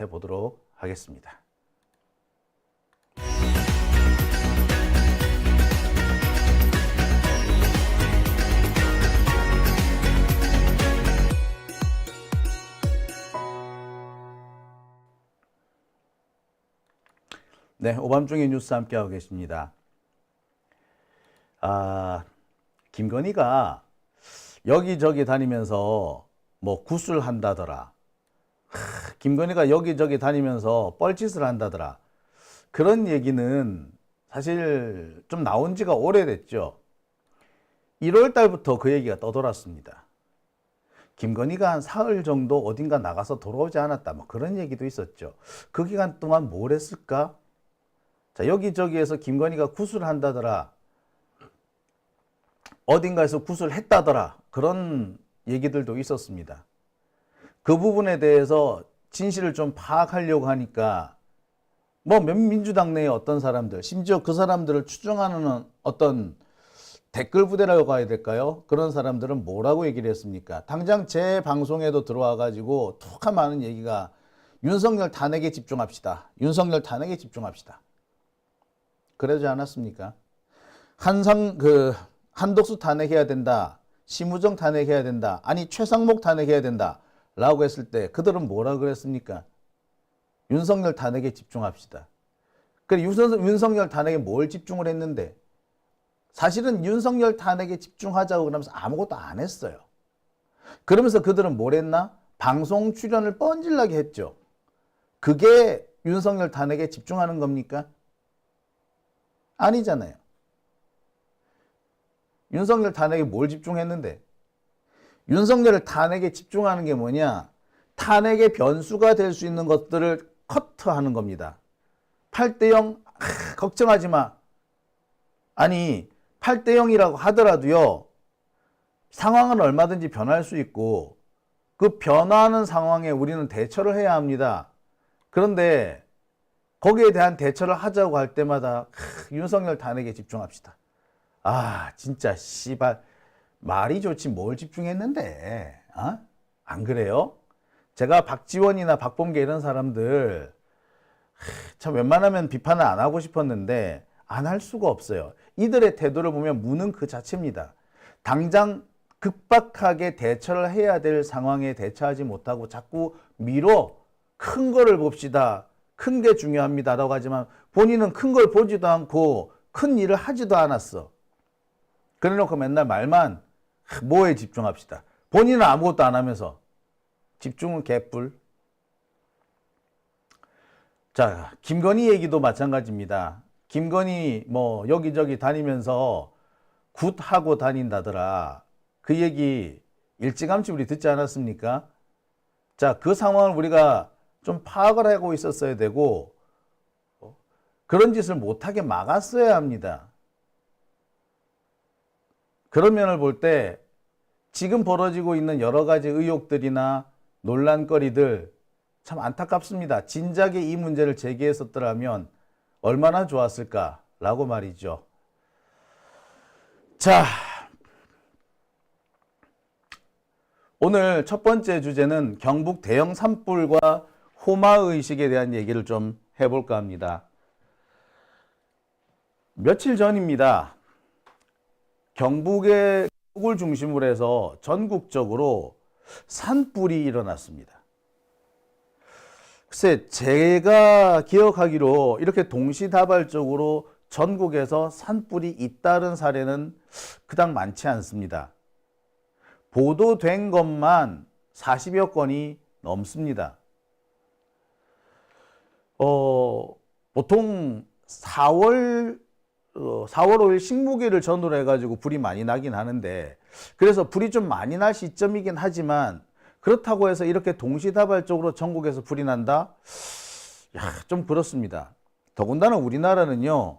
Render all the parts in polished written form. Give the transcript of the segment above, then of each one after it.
해보도록 하겠습니다. 네, 오밤중의 뉴스 함께하고 계십니다. 김건희가 여기저기 다니면서 뭐 구술한다더라. 김건희가 여기저기 다니면서 뻘짓을 한다더라. 그런 얘기는 사실 좀 나온 지가 오래됐죠. 1월 달부터 그 얘기가 떠돌았습니다. 김건희가 한 사흘 정도 어딘가 나가서 돌아오지 않았다. 뭐 그런 얘기도 있었죠. 그 기간 동안 뭘 했을까? 자, 여기저기에서 김건희가 구술한다더라. 어딘가에서 구술했다더라. 그런 얘기들도 있었습니다. 그 부분에 대해서 진실을 좀 파악하려고 하니까 뭐 민주당 내의 어떤 사람들, 심지어 그 사람들을 추종하는 어떤 댓글 부대라고 해야 될까요? 그런 사람들은 뭐라고 얘기를 했습니까? 당장 제 방송에도 들어와 가지고 툭 하는 얘기가 윤석열 탄핵에 집중합시다. 윤석열 탄핵에 집중합시다. 그러지 않았습니까? 한덕수 탄핵해야 된다. 심우정 탄핵해야 된다. 아니 최상목 탄핵해야 된다. 라고 했을 때 그들은 뭐라 그랬습니까? 윤석열 탄핵에 집중합시다. 그래 윤석열 탄핵에 뭘 집중을 했는데 사실은 윤석열 탄핵에 집중하자고 그러면서 아무것도 안 했어요. 그러면서 그들은 뭘 했나? 방송 출연을 뻔질나게 했죠. 그게 윤석열 탄핵에 집중하는 겁니까? 아니잖아요. 윤석열 탄핵에 뭘 집중했는데? 윤석열 탄핵에 집중하는 게 뭐냐? 탄핵의 변수가 될 수 있는 것들을 커트하는 겁니다. 8대0 걱정하지 마. 아니 8대0이라고 하더라도요. 상황은 얼마든지 변할 수 있고 그 변화하는 상황에 우리는 대처를 해야 합니다. 그런데 거기에 대한 대처를 하자고 할 때마다 윤석열 탄핵에 집중합시다. 진짜 씨발 말이 좋지 뭘 집중했는데 안 그래요? 제가 박지원이나 박범계 이런 사람들 참 웬만하면 비판을 안 하고 싶었는데 안 할 수가 없어요. 이들의 태도를 보면 무능 그 자체입니다. 당장 급박하게 대처를 해야 될 상황에 대처하지 못하고 자꾸 미뤄 큰 거를 봅시다. 큰 게 중요합니다. 라고 하지만 본인은 큰 걸 보지도 않고 큰 일을 하지도 않았어. 그래 놓고 맨날 말만 뭐에 집중합시다. 본인은 아무것도 안 하면서 집중은 개뿔. 자, 김건희 얘기도 마찬가지입니다. 김건희 뭐 여기저기 다니면서 굿하고 다닌다더라. 그 얘기 일찌감치 우리 듣지 않았습니까? 자, 그 상황을 우리가 좀 파악을 하고 있었어야 되고 그런 짓을 못하게 막았어야 합니다. 그런 면을 볼 때 지금 벌어지고 있는 여러 가지 의혹들이나 논란거리들 참 안타깝습니다. 진작에 이 문제를 제기했었더라면 얼마나 좋았을까라고 말이죠. 자, 오늘 첫 번째 주제는 경북 대형 산불과 호마의식에 대한 얘기를 좀 해볼까 합니다. 며칠 전입니다. 경북을 중심으로 해서 전국적으로 산불이 일어났습니다. 글쎄 제가 기억하기로 이렇게 동시다발적으로 전국에서 산불이 잇따른 사례는 그닥 많지 않습니다. 보도된 것만 40여 건이 넘습니다. 보통 4월 5일 식목일을 전후로 해가지고 불이 많이 나긴 하는데 그래서 불이 좀 많이 날 시점이긴 하지만 그렇다고 해서 이렇게 동시다발적으로 전국에서 불이 난다? 좀 그렇습니다. 더군다나 우리나라는요,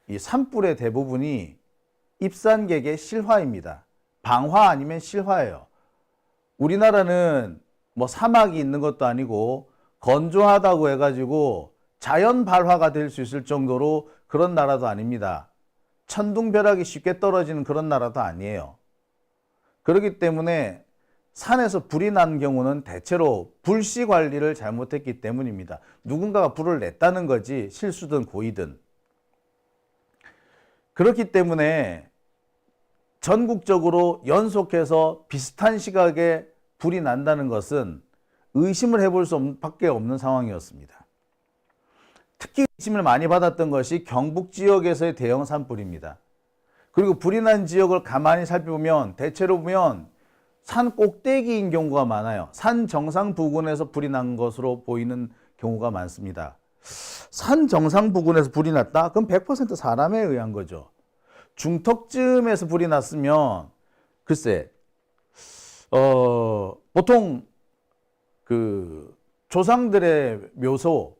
이 산불의 대부분이 입산객의 실화입니다. 방화 아니면 실화예요. 우리나라는 뭐 사막이 있는 것도 아니고 건조하다고 해가지고 자연 발화가 될 수 있을 정도로 그런 나라도 아닙니다. 천둥벼락이 쉽게 떨어지는 그런 나라도 아니에요. 그렇기 때문에 산에서 불이 난 경우는 대체로 불씨 관리를 잘못했기 때문입니다. 누군가가 불을 냈다는 거지, 실수든 고의든. 그렇기 때문에 전국적으로 연속해서 비슷한 시각에 불이 난다는 것은 의심을 해볼 수밖에 없는 상황이었습니다. 특히 의심을 많이 받았던 것이 경북 지역에서의 대형 산불입니다. 그리고 불이 난 지역을 가만히 살펴보면 대체로 보면 산 꼭대기인 경우가 많아요. 산 정상 부근에서 불이 난 것으로 보이는 경우가 많습니다. 산 정상 부근에서 불이 났다? 그럼 100% 사람에 의한 거죠. 중턱쯤에서 불이 났으면 글쎄 보통 그 조상들의 묘소,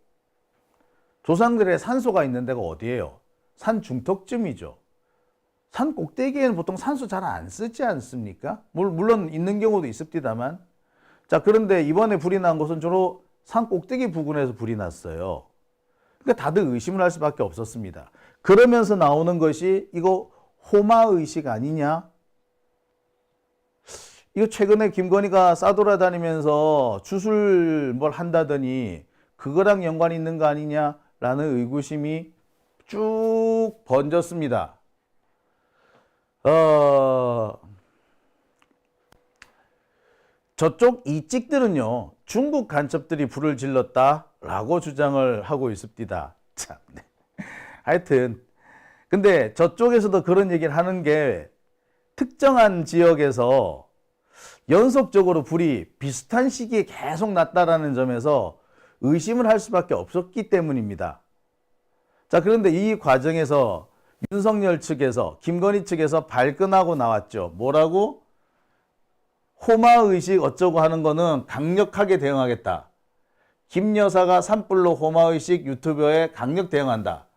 조상들의 산소가 있는 데가 어디예요? 산 중턱쯤이죠. 산 꼭대기에는 보통 산소 잘 안 쓰지 않습니까? 물론 있는 경우도 있습니다만. 자, 그런데 이번에 불이 난 곳은 주로 산 꼭대기 부근에서 불이 났어요. 그러니까 다들 의심을 할 수밖에 없었습니다. 그러면서 나오는 것이 이거 호마의식 아니냐? 이거 최근에 김건희가 싸돌아다니면서 주술 뭘 한다더니 그거랑 연관이 있는 거 아니냐라는 의구심이 쭉 번졌습니다. 저쪽 이찍들은요, 중국 간첩들이 불을 질렀다라고 주장을 하고 있습니다. 참, 네. 하여튼 근데 저쪽에서도 그런 얘기를 하는 게 특정한 지역에서 연속적으로 불이 비슷한 시기에 계속 났다라는 점에서 의심을 할 수밖에 없었기 때문입니다. 자, 그런데 이 과정에서 윤석열 측에서, 김건희 측에서 발끈하고 나왔죠. 뭐라고? 호마의식 어쩌고 하는 거는 강력하게 대응하겠다. 김 여사가 산불로 호마의식 유튜버에 강력 대응한다.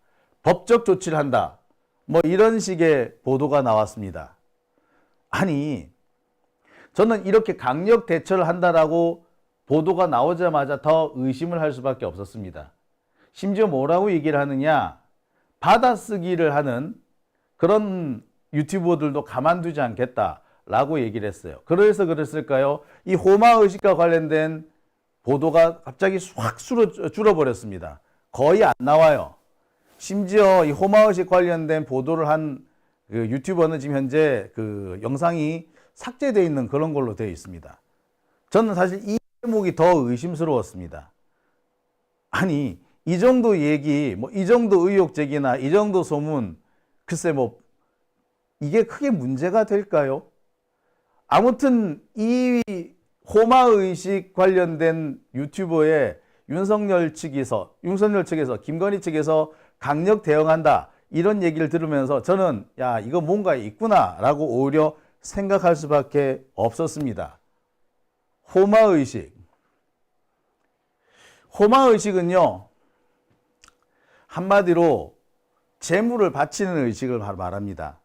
법적 조치를 한다. 뭐 이런 식의 보도가 나왔습니다. 아니, 저는 이렇게 강력 대처를 한다라고 보도가 나오자마자 더 의심을 할 수밖에 없었습니다. 심지어 뭐라고 얘기를 하느냐? 받아쓰기를 하는 그런 유튜버들도 가만두지 않겠다라고 얘기를 했어요. 그래서 그랬을까요? 이 호마의식과 관련된 보도가 갑자기 확 줄어버렸습니다. 거의 안 나와요. 심지어 이 호마의식 관련된 보도를 한 그 유튜버는 지금 현재 그 영상이 삭제되어 있는 그런 걸로 되어 있습니다. 저는 사실 이 제목이 더 의심스러웠습니다. 아니, 이 정도 얘기, 뭐 이 정도 의혹 제기나 이 정도 소문, 글쎄 뭐 이게 크게 문제가 될까요? 아무튼 이 호마의식 관련된 유튜버에 윤석열 측에서 김건희 측에서 강력 대응한다 이런 얘기를 들으면서 저는 야, 이거 뭔가 있구나 라고 오히려 생각할 수밖에 없었습니다. 호마의식은요, 한마디로 재물을 바치는 의식을 말합니다.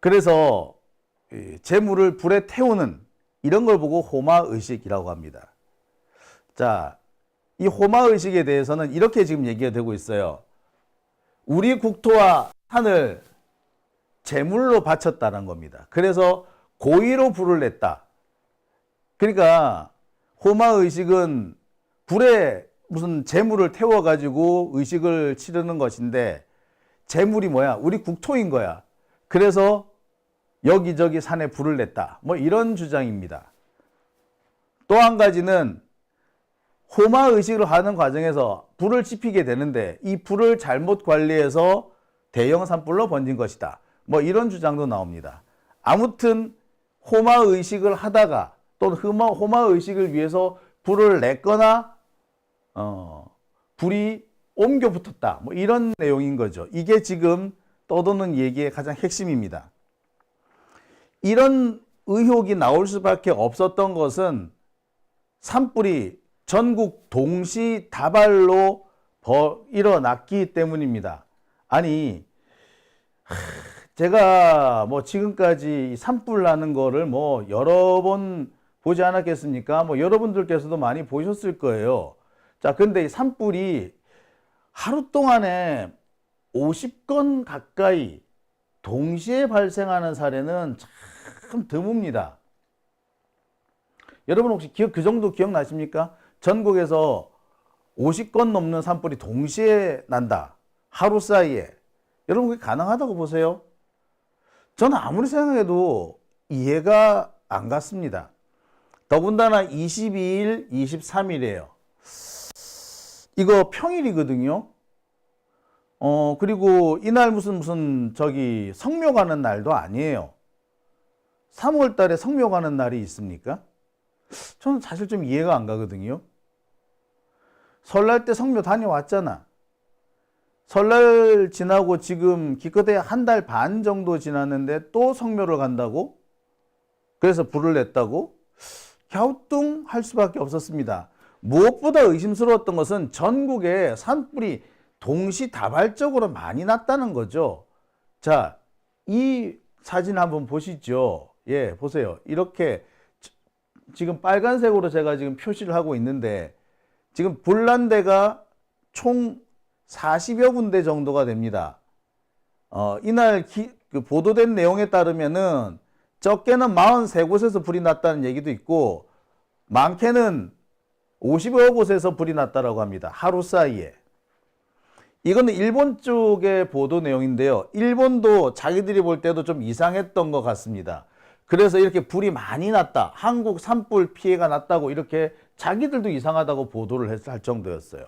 그래서 재물을 불에 태우는 이런 걸 보고 호마의식이라고 합니다. 자, 이 호마의식에 대해서는 이렇게 지금 얘기가 되고 있어요. 우리 국토와 산을 재물로 바쳤다는 겁니다. 그래서 고의로 불을 냈다. 그러니까 호마의식은 불에 무슨 재물을 태워가지고 의식을 치르는 것인데 재물이 뭐야? 우리 국토인 거야. 그래서 여기저기 산에 불을 냈다. 뭐 이런 주장입니다. 또 한 가지는 호마의식을 하는 과정에서 불을 지피게 되는데 이 불을 잘못 관리해서 대형 산불로 번진 것이다. 뭐 이런 주장도 나옵니다. 아무튼 호마의식을 하다가 또는 호마의식을 위해서 불을 냈거나 불이 옮겨 붙었다. 뭐 이런 내용인 거죠. 이게 지금 떠도는 얘기의 가장 핵심입니다. 이런 의혹이 나올 수밖에 없었던 것은 산불이 전국 동시다발로 일어났기 때문입니다. 아니, 제가 뭐 지금까지 산불 나는 거를 뭐 여러 번 보지 않았겠습니까? 뭐 여러분들께서도 많이 보셨을 거예요. 자, 근데 이 산불이 하루 동안에 50건 가까이 동시에 발생하는 사례는 참 드뭅니다. 여러분 혹시 그 정도 기억나십니까? 전국에서 50건 넘는 산불이 동시에 난다. 하루 사이에. 여러분 그게 가능하다고 보세요? 저는 아무리 생각해도 이해가 안 갔습니다. 더군다나 22일, 23일이에요. 이거 평일이거든요. 그리고 이날 무슨 성묘 가는 날도 아니에요. 3월 달에 성묘 가는 날이 있습니까? 저는 사실 좀 이해가 안 가거든요. 설날 때 성묘 다녀왔잖아. 설날 지나고 지금 기껏해야 한 달 반 정도 지났는데 또 성묘를 간다고? 그래서 불을 냈다고? 갸우뚱할 수밖에 없었습니다. 무엇보다 의심스러웠던 것은 전국에 산불이 동시다발적으로 많이 났다는 거죠. 자, 이 사진 한번 보시죠. 예, 보세요. 이렇게 지금 빨간색으로 제가 지금 표시를 하고 있는데 지금 불난 데가 총 40여 군데 정도가 됩니다. 이날 그 보도된 내용에 따르면은 적게는 43곳에서 불이 났다는 얘기도 있고 많게는 50여 곳에서 불이 났다라고 합니다. 하루 사이에. 이거는 일본 쪽의 보도 내용인데요. 일본도 자기들이 볼 때도 좀 이상했던 것 같습니다. 그래서 이렇게 불이 많이 났다. 한국 산불 피해가 났다고 이렇게 자기들도 이상하다고 보도를 할 정도였어요.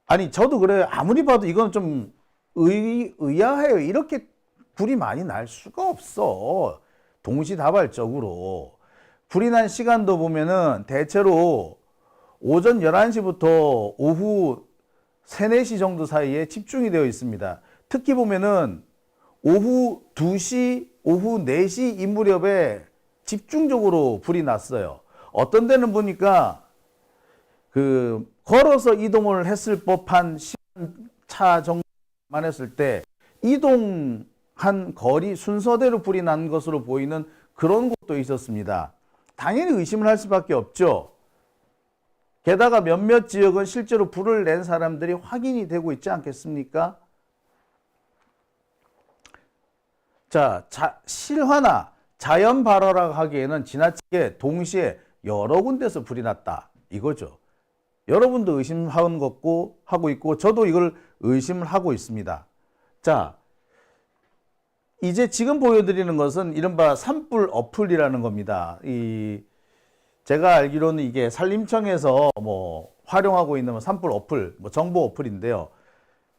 아니 저도 그래요. 아무리 봐도 이건 좀 의아해요. 이렇게 불이 많이 날 수가 없어. 동시다발적으로. 불이 난 시간도 보면은 대체로 오전 11시부터 오후 3, 4시 정도 사이에 집중이 되어 있습니다. 특히 보면은 오후 2시, 오후 4시 이 무렵에 집중적으로 불이 났어요. 어떤 데는 보니까 그 걸어서 이동을 했을 법한 시간차 정도만 했을 때 이동한 거리 순서대로 불이 난 것으로 보이는 그런 곳도 있었습니다. 당연히 의심을 할 수밖에 없죠. 게다가 몇몇 지역은 실제로 불을 낸 사람들이 확인이 되고 있지 않겠습니까? 자, 실화나 자연 발화라고 하기에는 지나치게 동시에 여러 군데서 불이 났다. 이거죠. 여러분도 하고 있고 저도 이걸 의심을 하고 있습니다. 자, 이제 지금 보여드리는 것은 이른바 산불 어플이라는 겁니다. 제가 알기로는 이게 산림청에서 활용하고 있는 산불 어플, 정보 어플인데요.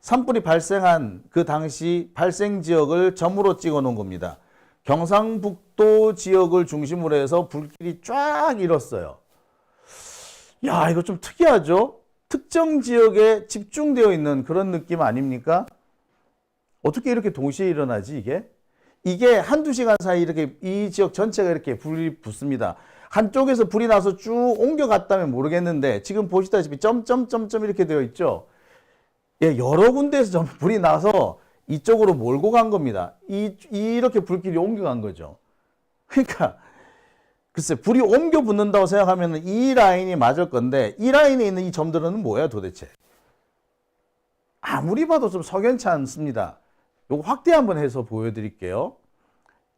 산불이 발생한 그 당시 발생 지역을 점으로 찍어 놓은 겁니다. 경상북도 지역을 중심으로 해서 불길이 쫙 일었어요. 야, 이거 좀 특이하죠? 특정 지역에 집중되어 있는 그런 느낌 아닙니까? 어떻게 이렇게 동시에 일어나지, 이게? 이게 한두 시간 사이 이렇게 이 지역 전체가 이렇게 불이 붙습니다. 한쪽에서 불이 나서 쭉 옮겨갔다면 모르겠는데 지금 보시다시피 점점점점 이렇게 되어 있죠. 예, 여러 군데에서 불이 나서 이쪽으로 몰고 간 겁니다. 이렇게 불길이 옮겨간 거죠. 그러니까 글쎄 불이 옮겨 붙는다고 생각하면 이 라인이 맞을 건데 이 라인에 있는 이 점들은 뭐야 도대체? 아무리 봐도 좀 석연치 않습니다. 요거 확대 한번 해서 보여드릴게요.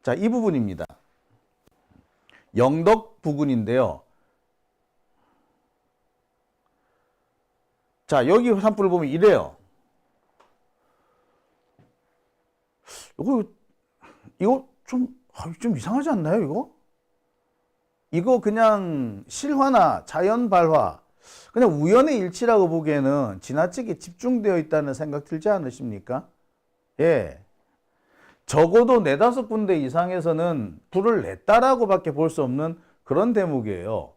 자, 이 부분입니다. 영덕 부근인데요. 자, 여기 산불을 보면 이래요. 이거 좀 이상하지 않나요, 이거? 이거 그냥 실화나 자연 발화, 그냥 우연의 일치라고 보기에는 지나치게 집중되어 있다는 생각 들지 않으십니까? 예. 적어도 4, 5군데 이상에서는 불을 냈다라고 밖에 볼 수 없는 그런 대목이에요.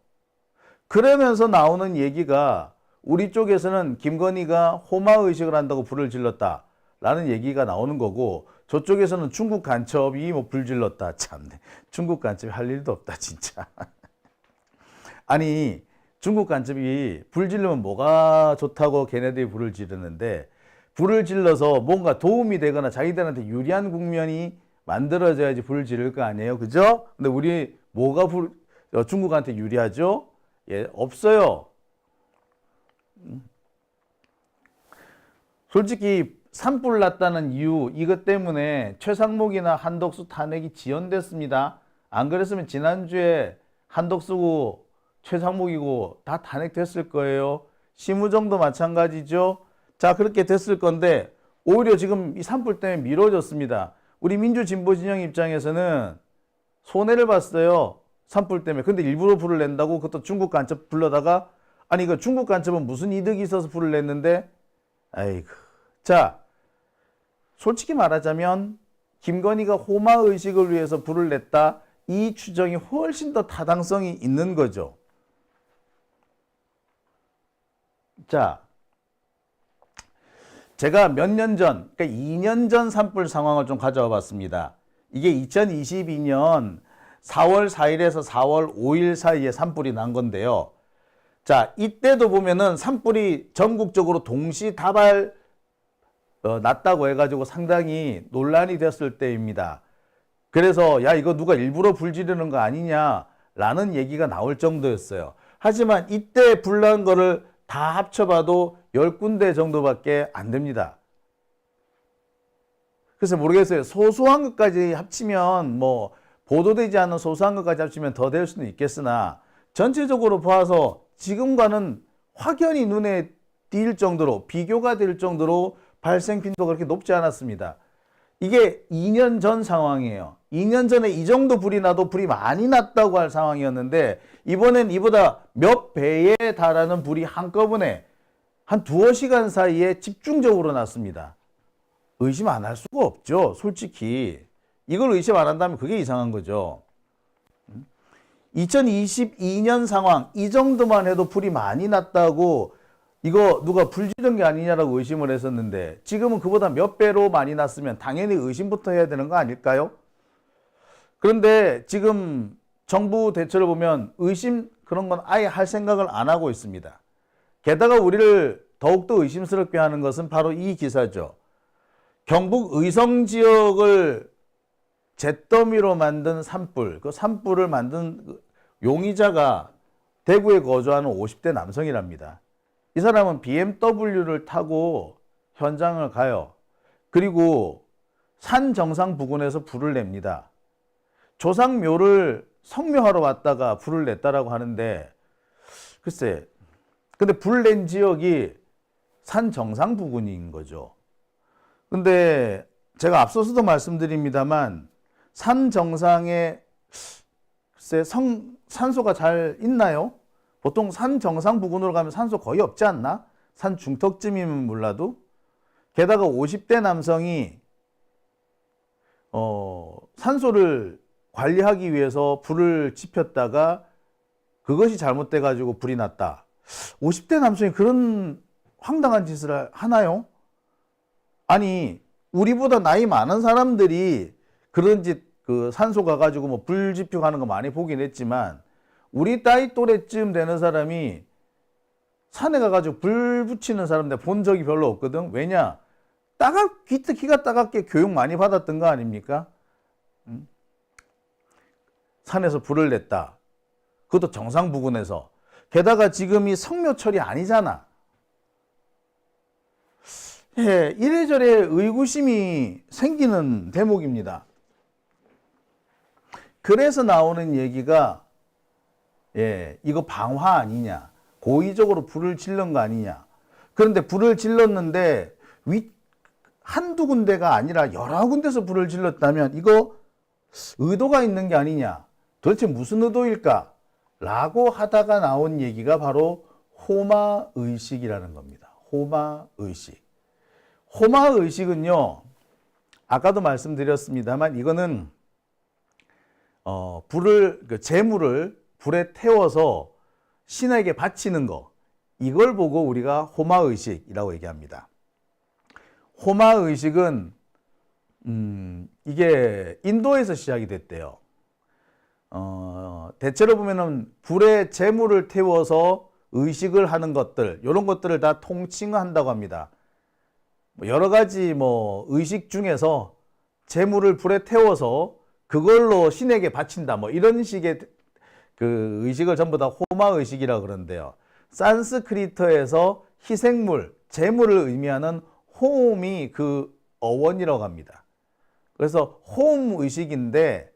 그러면서 나오는 얘기가 우리 쪽에서는 김건희가 호마의식을 한다고 불을 질렀다 라는 얘기가 나오는 거고 저쪽에서는 중국 간첩이 불 질렀다. 참네. 중국 간첩이 할 일도 없다 진짜. 아니 중국 간첩이 불 지르면 뭐가 좋다고 걔네들이 불을 지르는데 불을 질러서 뭔가 도움이 되거나 자기들한테 유리한 국면이 만들어져야지 불을 지를 거 아니에요. 그죠? 근데 우리 뭐가 중국한테 유리하죠? 예, 없어요. 솔직히 산불 났다는 이유 이것 때문에 최상목이나 한덕수 탄핵이 지연됐습니다. 안 그랬으면 지난주에 한덕수고 최상목이고 다 탄핵됐을 거예요. 심우정도 마찬가지죠. 자, 그렇게 됐을 건데 오히려 지금 이 산불 때문에 미뤄졌습니다. 우리 민주진보 진영 입장에서는 손해를 봤어요. 산불 때문에. 근데 일부러 불을 낸다고 그것도 중국 간첩 불러다가 아니 그 중국 간첩은 무슨 이득이 있어서 불을 냈는데 아이고. 자, 솔직히 말하자면 김건희가 호마의식을 위해서 불을 냈다. 이 추정이 훨씬 더 타당성이 있는 거죠. 자, 제가 몇 년 전, 그러니까 2년 전 산불 상황을 좀 가져와 봤습니다. 이게 2022년 4월 4일에서 4월 5일 사이에 산불이 난 건데요. 자, 이때도 보면은 산불이 전국적으로 동시다발 났다고 해가지고 상당히 논란이 됐을 때입니다. 그래서 야, 이거 누가 일부러 불 지르는 거 아니냐라는 얘기가 나올 정도였어요. 하지만 이때 불난 거를 다 합쳐봐도 10군데 정도밖에 안 됩니다. 그래서 모르겠어요. 소소한 것까지 합치면 뭐 보도되지 않은 소소한 것까지 합치면 더 될 수는 있겠으나 전체적으로 봐서 지금과는 확연히 눈에 띌 정도로 비교가 될 정도로 발생 빈도가 그렇게 높지 않았습니다. 이게 2년 전 상황이에요. 2년 전에 이 정도 불이 나도 불이 많이 났다고 할 상황이었는데 이번엔 이보다 몇 배에 달하는 불이 한꺼번에 한 두어 시간 사이에 집중적으로 났습니다. 의심 안 할 수가 없죠. 솔직히. 이걸 의심 안 한다면 그게 이상한 거죠. 2022년 상황 이 정도만 해도 불이 많이 났다고 이거 누가 불 지른 게 아니냐라고 의심을 했었는데 지금은 그보다 몇 배로 많이 났으면 당연히 의심부터 해야 되는 거 아닐까요? 그런데 지금 정부 대처를 보면 의심 그런 건 아예 할 생각을 안 하고 있습니다. 게다가 우리를 더욱더 의심스럽게 하는 것은 바로 이 기사죠. 경북 의성 지역을 잿더미로 만든 산불, 그 산불을 만든 용의자가 대구에 거주하는 50대 남성이랍니다. 이 사람은 BMW를 타고 현장을 가요. 그리고 산 정상 부근에서 불을 냅니다. 조상묘를 성묘하러 왔다가 불을 냈다라고 하는데 글쎄, 근데 불 낸 지역이 산 정상 부근인 거죠. 근데 제가 앞서서도 말씀드립니다만 산 정상에 글쎄 산소가 잘 있나요? 보통 산 정상 부근으로 가면 산소 거의 없지 않나? 산 중턱쯤이면 몰라도. 게다가 50대 남성이 산소를 관리하기 위해서 불을 지폈다가 그것이 잘못돼 가지고 불이 났다. 50대 남성이 그런 황당한 짓을 하나요? 아니, 우리보다 나이 많은 사람들이 그런 짓, 그 산소 가가지고 뭐 불 지피고 하는 거 많이 보긴 했지만 우리 따위 또래쯤 되는 사람이 산에 가가지고 불 붙이는 사람 내가 본 적이 별로 없거든. 왜냐? 기가 따갑게 교육 많이 받았던 거 아닙니까? 산에서 불을 냈다. 그것도 정상 부근에서. 게다가 지금이 성묘철이 아니잖아. 예, 이래저래 의구심이 생기는 대목입니다. 그래서 나오는 얘기가 이거 방화 아니냐. 고의적으로 불을 질른 거 아니냐. 그런데 불을 질렀는데 한두 군데가 아니라 여러 군데서 불을 질렀다면 이거 의도가 있는 게 아니냐. 도대체 무슨 의도일까? 라고 하다가 나온 얘기가 바로 호마의식이라는 겁니다. 호마의식. 호마의식은요. 아까도 말씀드렸습니다만 이거는 재물을 불에 태워서 신에게 바치는 거, 이걸 보고 우리가 호마의식이라고 얘기합니다. 호마의식은 이게 인도에서 시작이 됐대요. 대체로 보면은 불에 재물을 태워서 의식을 하는 것들, 이런 것들을 다 통칭한다고 합니다. 여러 가지 의식 중에서 재물을 불에 태워서 그걸로 신에게 바친다, 이런 식의 그 의식을 전부 다 호마의식이라고 그러는데요. 산스크리트에서 희생물, 재물을 의미하는 홈이 그 어원이라고 합니다. 그래서 홈 의식인데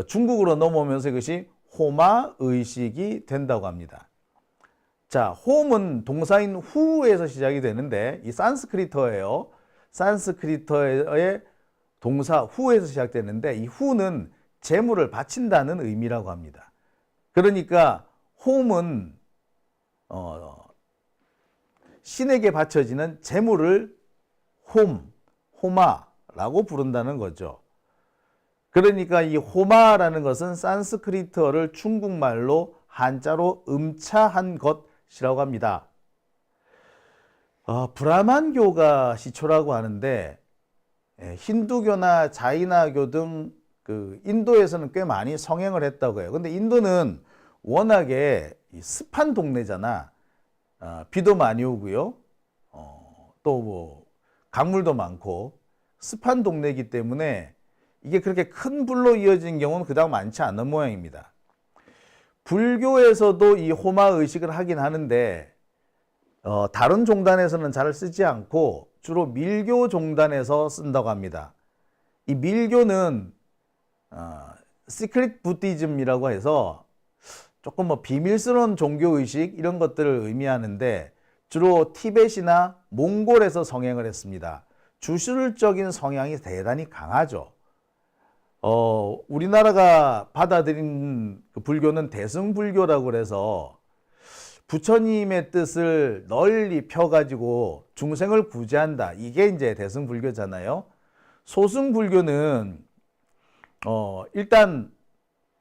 중국으로 넘어오면서 이것이 호마 의식이 된다고 합니다. 자, 홈은 동사인 후에서 시작이 되는데 이 산스크리트어예요. 산스크리트어의 동사 후에서 시작되는데 이 후는 재물을 바친다는 의미라고 합니다. 그러니까 홈은 신에게 바쳐지는 재물을 호마라고 부른다는 거죠. 그러니까 이 호마라는 것은 산스크리트어를 중국말로 한자로 음차한 것이라고 합니다. 브라만교가 시초라고 하는데 힌두교나 자이나교 등 그 인도에서는 꽤 많이 성행을 했다고 해요. 근데 인도는 워낙에 습한 동네잖아. 비도 많이 오고요. 또 뭐 강물도 많고 습한 동네이기 때문에 이게 그렇게 큰 불로 이어진 경우는 그닥 많지 않은 모양입니다. 불교에서도 이 호마 의식을 하긴 하는데 다른 종단에서는 잘 쓰지 않고 주로 밀교 종단에서 쓴다고 합니다. 이 밀교는 시크릿 부디즘이라고 해서 조금 뭐 비밀스러운 종교 의식 이런 것들을 의미하는데 주로 티벳이나 몽골에서 성행을 했습니다. 주술적인 성향이 대단히 강하죠. 우리나라가 받아들인 그 불교는 대승불교라고 그래서 부처님의 뜻을 널리 펴가지고 중생을 구제한다. 이게 이제 대승불교잖아요. 소승불교는 일단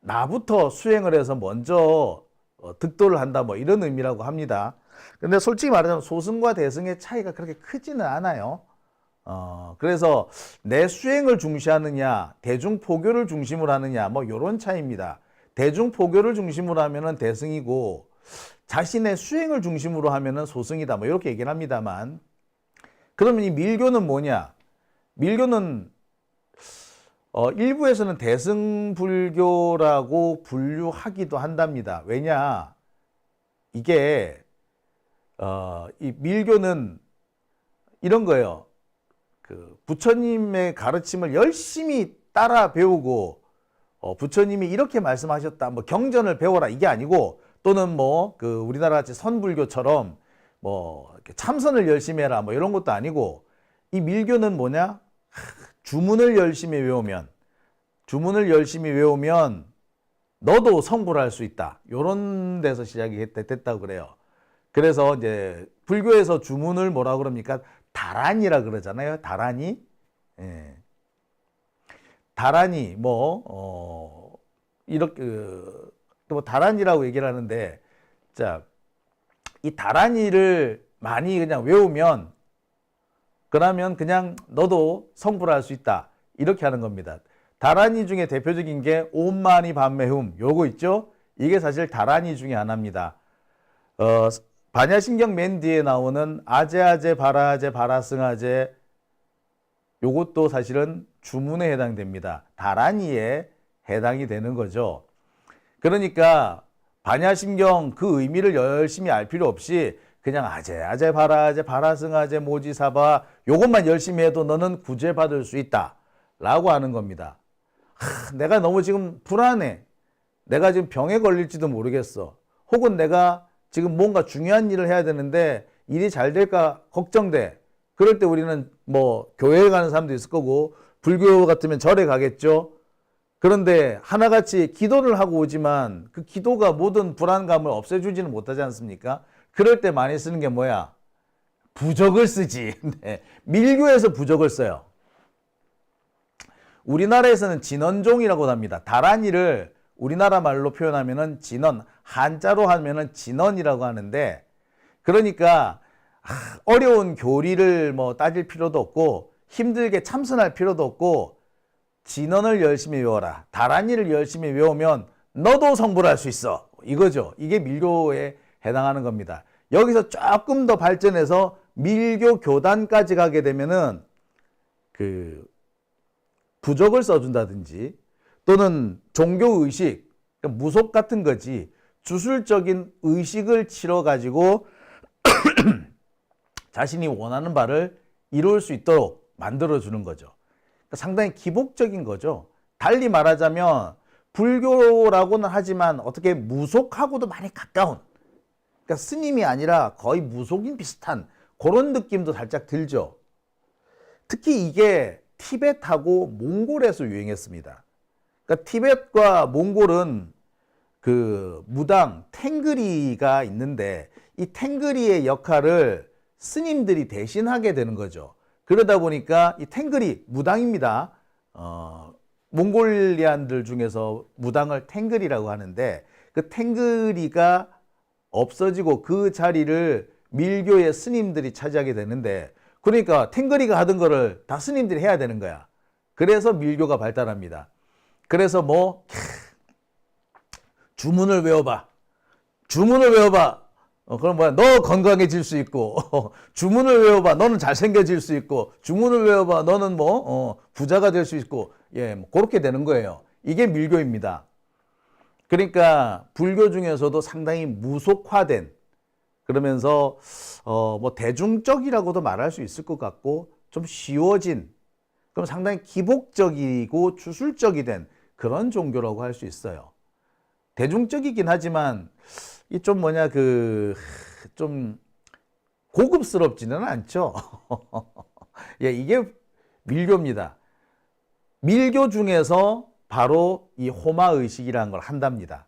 나부터 수행을 해서 먼저 득도를 한다 뭐 이런 의미라고 합니다. 근데 솔직히 말하자면 소승과 대승의 차이가 그렇게 크지는 않아요. 그래서 내 수행을 중시하느냐 대중포교를 중심으로 하느냐 뭐 이런 차이입니다. 대중포교를 중심으로 하면은 대승이고 자신의 수행을 중심으로 하면은 소승이다 뭐 이렇게 얘기를 합니다만, 그러면 이 밀교는 뭐냐? 밀교는 일부에서는 대승불교라고 분류하기도 한답니다. 왜냐? 이게 이 밀교는 이런 거예요. 그 부처님의 가르침을 열심히 따라 배우고 부처님이 이렇게 말씀하셨다, 뭐 경전을 배워라 이게 아니고, 또는 뭐 그 우리나라 같이 선불교처럼 뭐 이렇게 참선을 열심히 해라 뭐 이런 것도 아니고, 이 밀교는 뭐냐? 주문을 열심히 외우면 너도 성불을 할 수 있다. 이런 데서 시작이 됐다고 그래요. 그래서 이제 불교에서 주문을 뭐라 그럽니까? 다란이라 그러잖아요. 다란이. 예. 다란이 이렇게 뭐 다란이라고 얘기를 하는데, 자, 이 다란이를 많이 그냥 외우면 그러면 그냥 너도 성불할 수 있다. 이렇게 하는 겁니다. 다란이 중에 대표적인 게 옴마니 밤매흠 요거 있죠? 이게 사실 다란이 중에 하나입니다. 반야신경 맨 뒤에 나오는 아제아제 바라아제 바라승아제 요것도 사실은 주문에 해당됩니다. 다란이에 해당이 되는 거죠. 그러니까 반야신경 그 의미를 열심히 알 필요 없이 그냥 아제 바라아제 바라승아제 모지사바 요것만 열심히 해도 너는 구제받을 수 있다 라고 하는 겁니다. 내가 너무 지금 불안해. 내가 지금 병에 걸릴지도 모르겠어. 혹은 내가 지금 뭔가 중요한 일을 해야 되는데 일이 잘 될까 걱정돼. 그럴 때 우리는 뭐 교회에 가는 사람도 있을 거고 불교 같으면 절에 가겠죠. 그런데 하나같이 기도를 하고 오지만 그 기도가 모든 불안감을 없애주지는 못하지 않습니까? 그럴 때 많이 쓰는 게 뭐야? 부적을 쓰지. 네. 밀교에서 부적을 써요. 우리나라에서는 진언종이라고 합니다. 다란이를 우리나라 말로 표현하면은 진언, 한자로 하면은 진언이라고 하는데, 그러니까 어려운 교리를 뭐 따질 필요도 없고 힘들게 참선할 필요도 없고 진언을 열심히 외워라. 다란이를 열심히 외우면 너도 성불할 수 있어. 이거죠. 이게 밀교에 해당하는 겁니다. 여기서 조금 더 발전해서 밀교 교단까지 가게 되면은 그 부적을 써준다든지 또는 종교의식, 그러니까 무속 같은 거지, 주술적인 의식을 치러가지고 자신이 원하는 바를 이룰 수 있도록 만들어주는 거죠. 그러니까 상당히 기복적인 거죠. 달리 말하자면 불교라고는 하지만 어떻게 무속하고도 많이 가까운, 그러니까 스님이 아니라 거의 무속인 비슷한 그런 느낌도 살짝 들죠. 특히 이게 티벳하고 몽골에서 유행했습니다. 그러니까 티벳과 몽골은 그 무당 탱그리가 있는데 이 탱그리의 역할을 스님들이 대신하게 되는 거죠. 그러다 보니까 이 탱그리 무당입니다. 몽골리안들 중에서 무당을 탱그리라고 하는데 그 탱그리가 없어지고 그 자리를 밀교의 스님들이 차지하게 되는데, 그러니까 탱그리가 하던 거를 다 스님들이 해야 되는 거야. 그래서 밀교가 발달합니다. 그래서 뭐 주문을 외워봐. 주문을 외워봐. 그럼 뭐야? 너 건강해질 수 있고, 주문을 외워봐. 너는 잘생겨질 수 있고, 주문을 외워봐. 너는 뭐 부자가 될 수 있고, 예, 뭐 그렇게 되는 거예요. 이게 밀교입니다. 그러니까 불교 중에서도 상당히 무속화된, 그러면서 뭐 대중적이라고도 말할 수 있을 것 같고 좀 쉬워진, 그럼 상당히 기복적이고 주술적이 된 그런 종교라고 할 수 있어요. 대중적이긴 하지만 이 좀 뭐냐 좀 고급스럽지는 않죠. 예, 이게 밀교입니다. 밀교 중에서 바로 이 호마 의식이라는 걸 한답니다.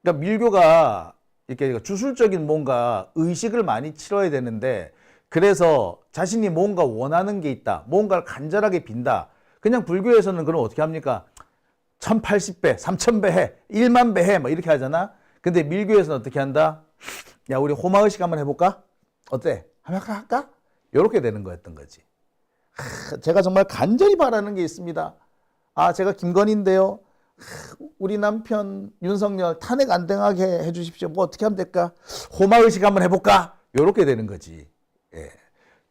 그러니까 밀교가 이렇게 주술적인 뭔가 의식을 많이 치러야 되는데, 그래서 자신이 뭔가 원하는 게 있다, 뭔가를 간절하게 빈다. 그냥 불교에서는 그럼 어떻게 합니까? 1080배, 3000배 해, 1만 배 해, 뭐 이렇게 하잖아. 근데 밀교에서는 어떻게 한다? 야, 우리 호마 의식 한번 해볼까? 어때? 한번 할까? 이렇게 되는 거였던 거지. 제가 정말 간절히 바라는 게 있습니다. 제가 김건희인데요. 우리 남편 윤석열 탄핵 안 당하게 해주십시오. 뭐 어떻게 하면 될까? 호마의식 한번 해볼까? 이렇게 되는 거지. 예.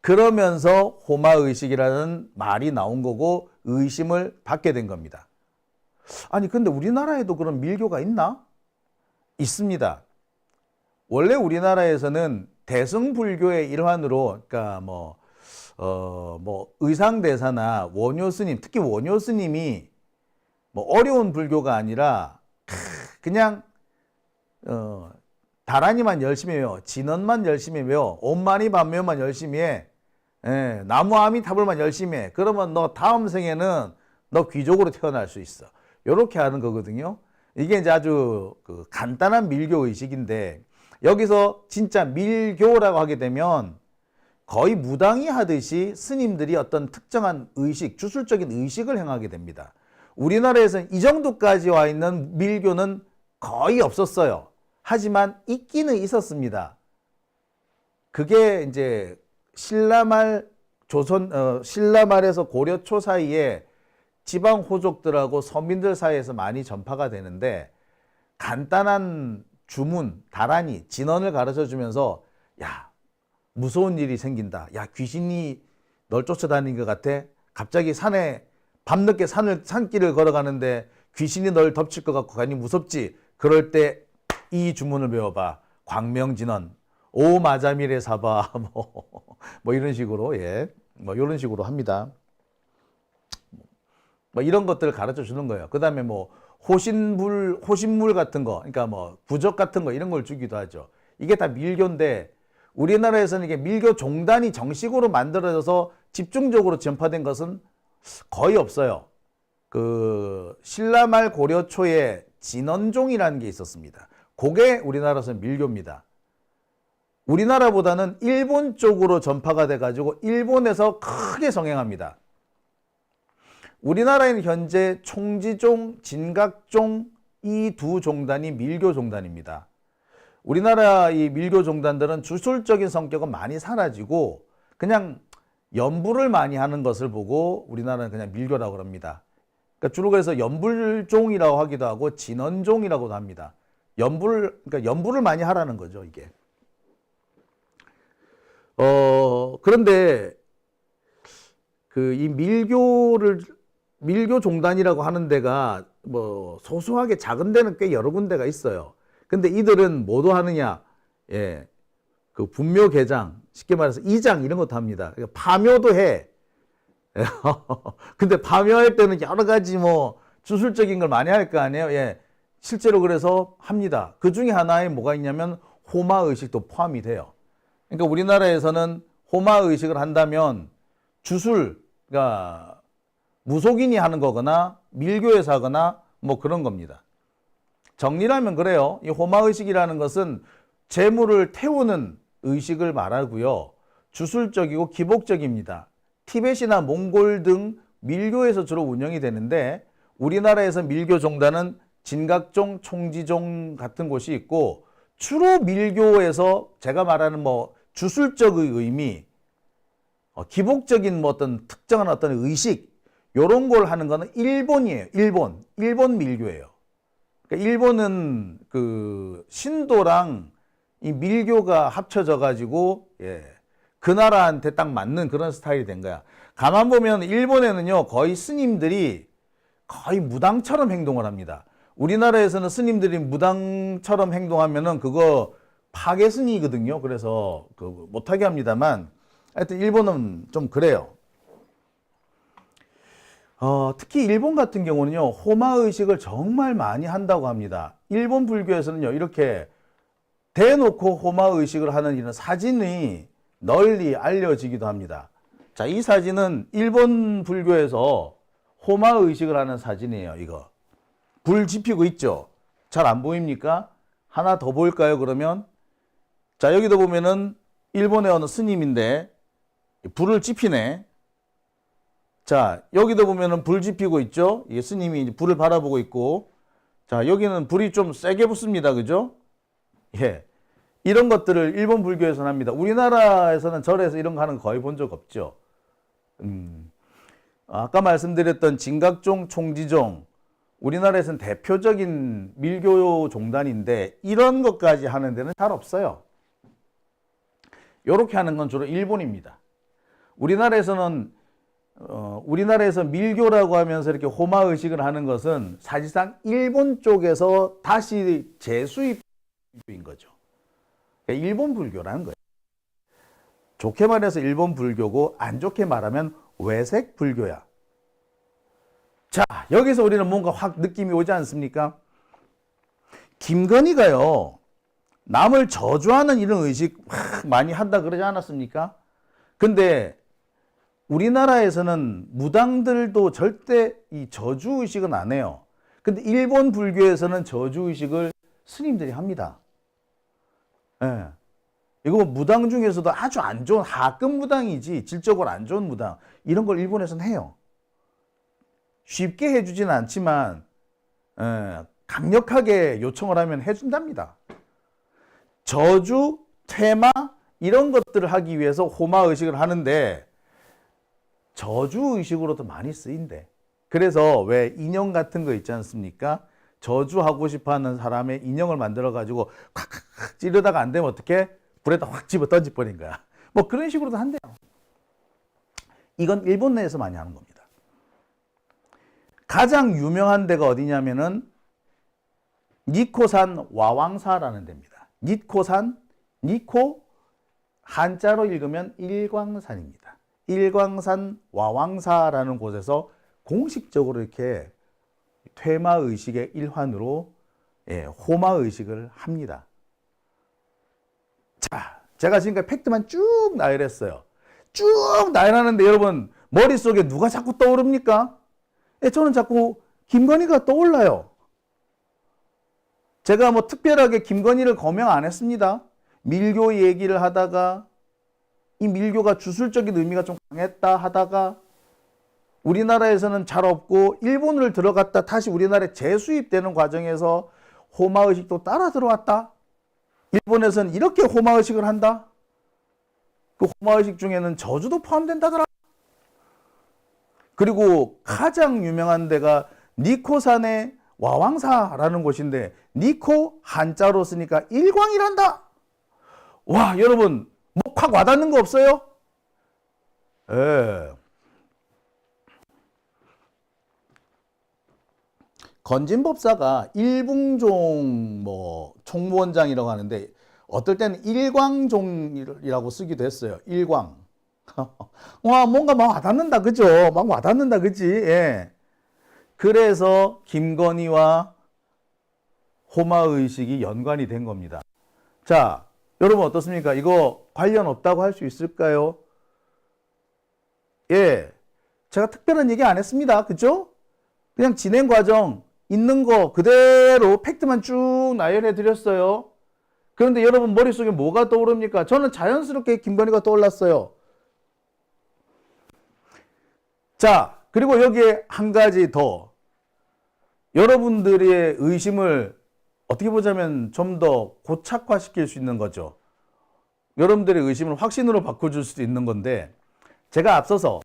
그러면서 호마의식이라는 말이 나온 거고 의심을 받게 된 겁니다. 아니 근데 우리나라에도 그런 밀교가 있나? 있습니다. 원래 우리나라에서는 대승불교의 일환으로, 그러니까 뭐 의상대사나 원효스님, 특히 원효스님이 뭐 어려운 불교가 아니라 그냥 다라니만 열심히 외워, 진언만 열심히 외워, 옴마니 밤매만 열심히 해, 예, 나무 아미타불만 열심히 해. 그러면 너 다음 생에는 너 귀족으로 태어날 수 있어. 이렇게 하는 거거든요. 이게 이제 아주 간단한 밀교 의식인데, 여기서 진짜 밀교라고 하게 되면 거의 무당이 하듯이 스님들이 어떤 특정한 의식, 주술적인 의식을 행하게 됩니다. 우리나라에서는 이 정도까지 와 있는 밀교는 거의 없었어요. 하지만 있기는 있었습니다. 그게 이제 신라말 신라말에서 고려 초 사이에 지방 호족들하고 서민들 사이에서 많이 전파가 되는데, 간단한 주문, 다라니, 진언을 가르쳐 주면서 야, 무서운 일이 생긴다. 야, 귀신이 널 쫓아다니는 것 같아. 갑자기 산에 밤늦게 산길을 걸어가는데 귀신이 널 덮칠 것 같고 괜히 무섭지. 그럴 때 이 주문을 배워봐. 광명진언, 오 마자미레 사바, 뭐 이런 식으로, 예, 뭐 이런 식으로 합니다. 뭐 이런 것들을 가르쳐 주는 거예요. 그 다음에 뭐 호신물 같은 거, 그러니까 뭐 부적 같은 거 이런 걸 주기도 하죠. 이게 다 밀교인데, 우리나라에서는 이게 밀교 종단이 정식으로 만들어져서 집중적으로 전파된 것은 거의 없어요. 신라말 고려 초에 진언종이라는 게 있었습니다. 그게 우리나라에서는 밀교입니다. 우리나라보다는 일본 쪽으로 전파가 돼가지고 일본에서 크게 성행합니다. 우리나라에는 현재 총지종, 진각종 이 두 종단이 밀교 종단입니다. 우리나라 이 밀교 종단들은 주술적인 성격은 많이 사라지고 그냥 연불을 많이 하는 것을 보고 우리나라는 그냥 밀교라고 합니다. 그러니까 주로 그래서 연불종이라고 하기도 하고 진언종이라고도 합니다. 그러니까 연불을 많이 하라는 거죠, 이게. 그런데 이 밀교 종단이라고 하는 데가 뭐 소소하게 작은 데는 꽤 여러 군데가 있어요. 근데 이들은 뭐도 하느냐? 예. 그 분묘 개장, 쉽게 말해서 이장 이런 것도 합니다. 그러니까 파묘도 해. 근데 파묘할 때는 여러 가지 뭐 주술적인 걸 많이 할 거 아니에요. 예. 실제로 그래서 합니다. 그 중에 하나에 뭐가 있냐면 호마 의식도 포함이 돼요. 그러니까 우리나라에서는 호마 의식을 한다면 주술, 그러니까 무속인이 하는 거거나 밀교에서 하거나 뭐 그런 겁니다. 정리를 하면 그래요. 이 호마 의식이라는 것은 재물을 태우는 의식을 말하고요. 주술적이고 기복적입니다. 티벳이나 몽골 등 밀교에서 주로 운영이 되는데 우리나라에서 밀교 종단은 진각종, 총지종 같은 곳이 있고 주로 밀교에서 제가 말하는 뭐 주술적의 의미, 기복적인 뭐 어떤 특정한 어떤 의식 이런 걸 하는 거는 일본이에요. 일본 밀교예요. 그러니까 일본은 그 신도랑 이 밀교가 합쳐져 가지고 그 나라한테 딱 맞는 그런 스타일이 된 거야. 가만 보면 일본에는요 거의 스님들이 거의 무당처럼 행동을 합니다. 우리나라에서는 스님들이 무당처럼 행동하면은 그거 파괴스님이거든요. 그래서 그 못하게 합니다만 하여튼 일본은 좀 그래요. 특히 일본 같은 경우는요 호마 의식을 정말 많이 한다고 합니다. 일본 불교에서는요 이렇게 대놓고 호마 의식을 하는 이런 사진이 널리 알려지기도 합니다. 자, 이 사진은 일본 불교에서 호마 의식을 하는 사진이에요. 이거 불 지피고 있죠. 잘 안 보입니까? 하나 더 보일까요? 그러면 자, 여기도 보면은 일본의 어느 스님인데 불을 지피네. 자, 여기도 보면은 불 지피고 있죠. 이 스님이 불을 바라보고 있고, 자, 여기는 불이 좀 세게 붙습니다. 그죠? 예. 이런 것들을 일본 불교에서는 합니다. 우리나라에서는 절에서 이런 거 하는 거 거의 본 적 없죠. 아까 말씀드렸던 진각종, 총지종, 우리나라에서는 대표적인 밀교 종단인데 이런 것까지 하는 데는 잘 없어요. 이렇게 하는 건 주로 일본입니다. 우리나라에서 밀교라고 하면서 이렇게 호마 의식을 하는 것은 사실상 일본 쪽에서 다시 재수입인 거죠. 그러니까 일본 불교라는 거예요. 좋게 말해서 일본 불교고 안 좋게 말하면 외색 불교야. 자, 여기서 우리는 뭔가 확 느낌이 오지 않습니까? 김건희가요, 남을 저주하는 이런 의식 많이 한다 그러지 않았습니까? 근데 우리나라에서는 무당들도 절대 이 저주의식은 안 해요. 근데 일본 불교에서는 저주의식을 스님들이 합니다. 예. 이거 무당 중에서도 아주 안 좋은 하급 무당이지 질적으로 안 좋은 무당 이런 걸 일본에서는 해요. 쉽게 해주지는 않지만 강력하게 요청을 하면 해준답니다. 저주, 퇴마 이런 것들을 하기 위해서 호마 의식을 하는데 저주 의식으로도 많이 쓰인대. 그래서 왜 인형 같은 거 있지 않습니까? 저주하고 싶어하는 사람의 인형을 만들어 가지고 콱콱콱 찌르다가 안 되면 어떻게 불에다 확 집어 던져버린 거야. 뭐 그런 식으로도 한대요. 이건 일본 내에서 많이 하는 겁니다. 가장 유명한 데가 어디냐면은 니코산 와왕사라는 데입니다. 니코 한자로 읽으면 일광산입니다. 일광산 와왕사라는 곳에서 공식적으로 이렇게 퇴마 의식의 일환으로 호마 의식을 합니다. 자, 제가 지금까지 팩트만 쭉 나열했어요. 쭉 나열하는데 여러분 머릿속에 누가 자꾸 떠오릅니까? 저는 자꾸 김건희가 떠올라요. 제가 뭐 특별하게 김건희를 거명 안 했습니다. 밀교 얘기를 하다가 이 밀교가 주술적인 의미가 좀 강했다 하다가 우리나라에서는 잘 없고 일본을 들어갔다 다시 우리나라에 재수입되는 과정에서 호마의식도 따라 들어왔다. 일본에서는 이렇게 호마의식을 한다. 그 호마의식 중에는 저주도 포함된다더라. 그리고 가장 유명한 데가 니코산의 와왕사라는 곳인데 니코 한자로 쓰니까 일광이란다. 와, 여러분 뭐 확 와닿는 거 없어요? 예. 건진법사가 일붕종 뭐 총무원장이라고 하는데 어떨 때는 일광종이라고 쓰기도 했어요. 일광. 와, 뭔가 막 와닿는다, 그죠? 막 와닿는다, 그지? 예. 그래서 김건희와 호마의식이 연관이 된 겁니다. 자, 여러분 어떻습니까? 이거 관련 없다고 할 수 있을까요? 예. 제가 특별한 얘기 안 했습니다. 그죠? 그냥 진행 과정 있는 거 그대로 팩트만 쭉 나열해 드렸어요. 그런데 여러분 머릿속에 뭐가 떠오릅니까? 저는 자연스럽게 김건희가 떠올랐어요. 자, 그리고 여기에 한 가지 더. 여러분들의 의심을 어떻게 보자면 좀 더 고착화시킬 수 있는 거죠. 여러분들의 의심을 확신으로 바꿔줄 수도 있는 건데, 제가 앞서서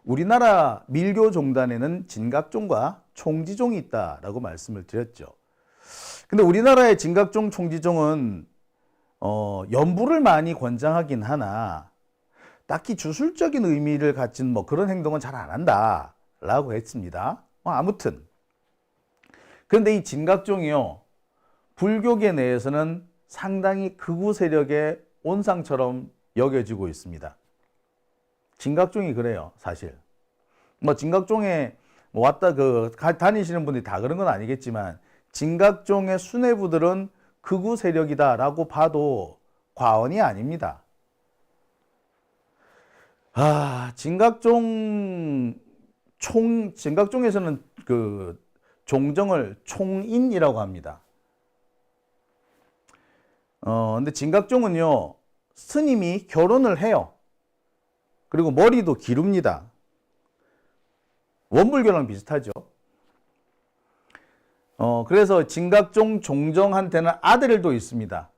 우리나라 밀교종단에는 진각종과 총지종이 있다라고 말씀을 드렸죠. 근데 우리나라의 진각종, 총지종은 연부를 많이 권장하긴 하나 딱히 주술적인 의미를 갖진 뭐 그런 행동은 잘 안 한다라고 했습니다. 아무튼 그런데 이 진각종이요, 불교계 내에서는 상당히 극우 세력의 온상처럼 여겨지고 있습니다. 진각종이 그래요, 사실. 뭐 진각종에 왔다 다니시는 분들이 다 그런 건 아니겠지만 진각종의 수뇌부들은 극우 세력이다라고 봐도 과언이 아닙니다. 진각종에서는 그 종정을 총인이라고 합니다. 근데 진각종은요, 스님이 결혼을 해요. 그리고 머리도 기릅니다. 원불교랑 비슷하죠. 그래서 진각종 종정한테는 아들도 있습니다.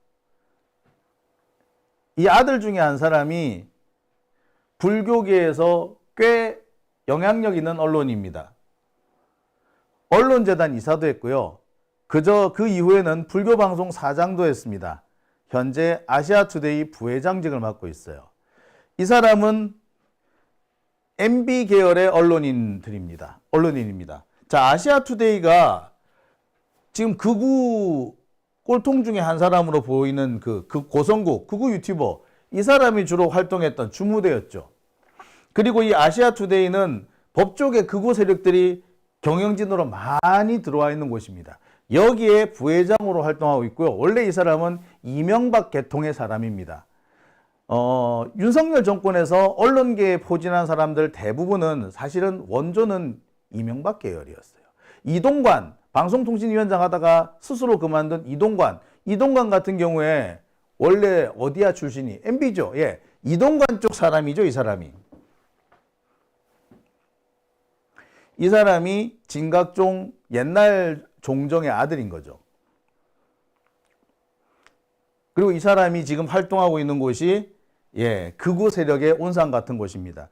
이 아들 중에 한 사람이 불교계에서 꽤 영향력 있는 언론입니다. 언론재단 이사도 했고요. 그 이후에는 불교방송 사장도 했습니다. 현재 아시아투데이 부회장직을 맡고 있어요. 이 사람은 MB 계열의 언론인입니다. 자, 아시아투데이가 지금 극우 꼴통 중에 한 사람으로 보이는 그 고성국 극우 유튜버, 이 사람이 주로 활동했던 주무대였죠. 그리고 이 아시아투데이는 법조계 극우 세력들이 경영진으로 많이 들어와 있는 곳입니다. 여기에 부회장으로 활동하고 있고요. 원래 이 사람은 이명박 계통의 사람입니다. 윤석열 정권에서 언론계에 포진한 사람들 대부분은 사실은 원조는 이명박 계열이었어요. 이동관, 방송통신위원장 하다가 스스로 그만둔 이동관 같은 경우에 원래 어디야 출신이? MB죠. 예. 이동관 쪽 사람이죠, 이 사람이. 이 사람이 진각종 옛날 종정의 아들인 거죠. 그리고 이 사람이 지금 활동하고 있는 곳이 극우 세력의 온상 같은 곳입니다.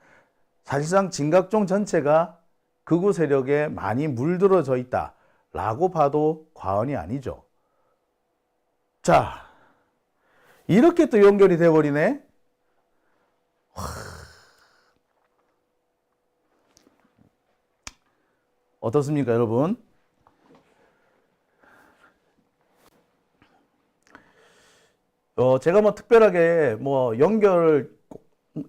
사실상 진각종 전체가 극우 세력에 많이 물들어져 있다라고 봐도 과언이 아니죠. 자, 이렇게 또 연결이 돼버리네. 어떻습니까, 여러분? 제가 뭐 특별하게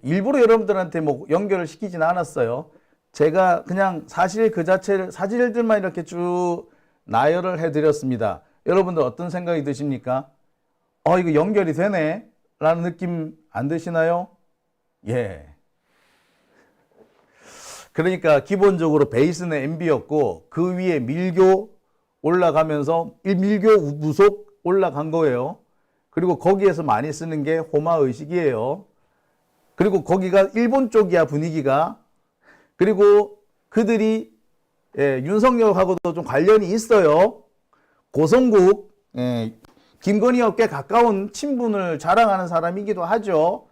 일부러 여러분들한테 연결을 시키진 않았어요. 제가 그냥 사실 그 자체를, 사실들만 이렇게 쭉 나열을 해드렸습니다. 여러분들 어떤 생각이 드십니까? 이거 연결이 되네? 라는 느낌 안 드시나요? 예. 그러니까 기본적으로 베이스는 MB였고 그 위에 밀교 올라가면서 밀교 무속 올라간 거예요. 그리고 거기에서 많이 쓰는 게 호마의식이에요. 그리고 거기가 일본 쪽이야, 분위기가. 그리고 그들이 윤석열하고도 좀 관련이 있어요. 고성국, 김건희와 꽤 가까운 친분을 자랑하는 사람이기도 하죠.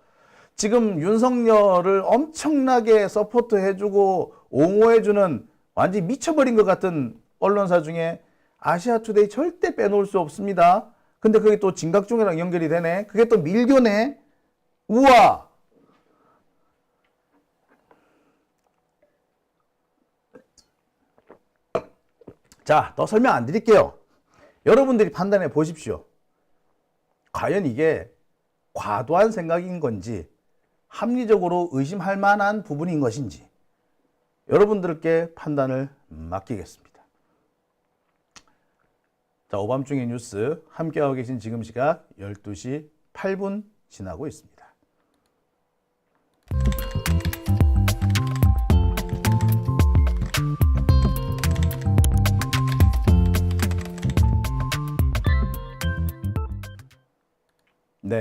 지금 윤석열을 엄청나게 서포트해주고 옹호해주는 완전히 미쳐버린 것 같은 언론사 중에 아시아투데이 절대 빼놓을 수 없습니다. 근데 그게 또 진각종이랑 연결이 되네. 그게 또 밀교네. 우와. 자, 더 설명 안 드릴게요. 여러분들이 판단해 보십시오. 과연 이게 과도한 생각인 건지 합리적으로 의심할 만한 부분인 것인지 여러분들께 판단을 맡기겠습니다. 자, 오밤중의 뉴스 함께하고 계신 지금 시각 12시 8분 지나고 있습니다.